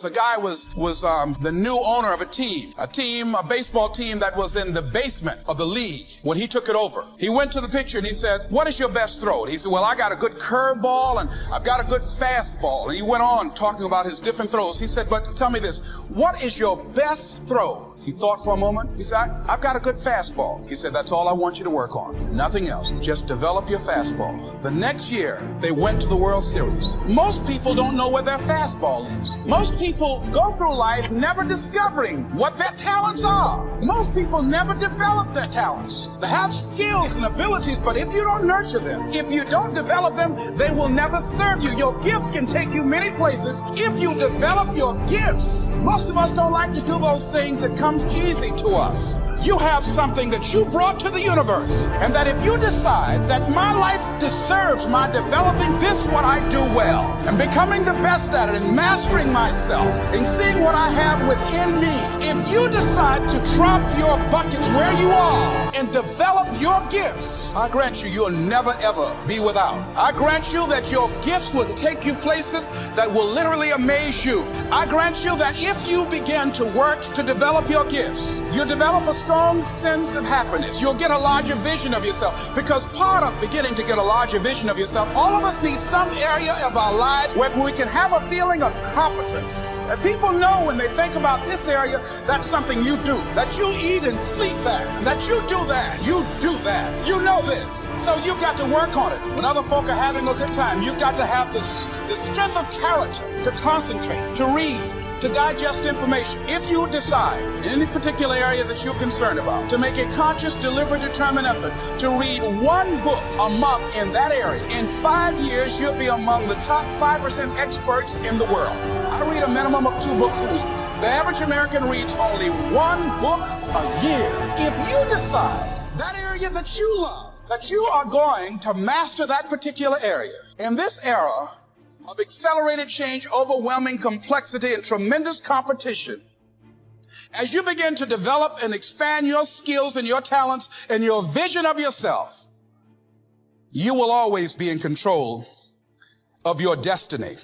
A guy was the new owner of a baseball team that was in the basement of the league when he took it over. He went to the picture and he said, "What is your best throw?" And he said, "Well, I got a good curveball and I've got a good fastball." And he went on talking about his different throws. He said, "But tell me this, what is your best throw?" He thought for a moment. He said, "I've got a good fastball." He said, "That's all I want you to work on. Nothing else. Just develop your fastball." The next year, they went to the World Series. Most people don't know where their fastball is. Most people go through life never discovering what their talents are. Most people never develop their talents. They have skills and abilities, but if you don't nurture them, if you don't develop them, they will never serve you. Your gifts can take you many places if you develop your gifts. Most of us don't like to do those things that come easy to us. You have something that you brought to the universe, and that if you decide that my life deserves my developing this, what I do well, and becoming the best at it, and mastering myself, and seeing what I have within me, if you decide to drop your buckets where you are and develop your gifts, I grant you, you'll never ever be without. I grant you that your gifts will take you places that will literally amaze you. I grant you that if you begin to work to develop your gifts, you'll develop a strong sense of happiness. You'll get a larger vision of yourself, because part of beginning to get a larger vision of yourself, all of us need some area of our lives where we can have a feeling of competence. And people know when they think about this area, that's something you do, that you eat and sleep that, that you do that, you know this. So you've got to work on it. When other folk are having a good time, you've got to have the strength of character to concentrate, to read, to digest information. If you decide in any particular area that you're concerned about, to make a conscious, deliberate, determined effort to read one book a month in that area, in 5 years, you'll be among the top 5% experts in the world. I read a minimum of 2 books a week. The average American reads only 1 book a year. If you decide that area that you love, that you are going to master that particular area, in this era of accelerated change, overwhelming complexity, and tremendous competition, as you begin to develop and expand your skills and your talents and your vision of yourself, you will always be in control of your destiny.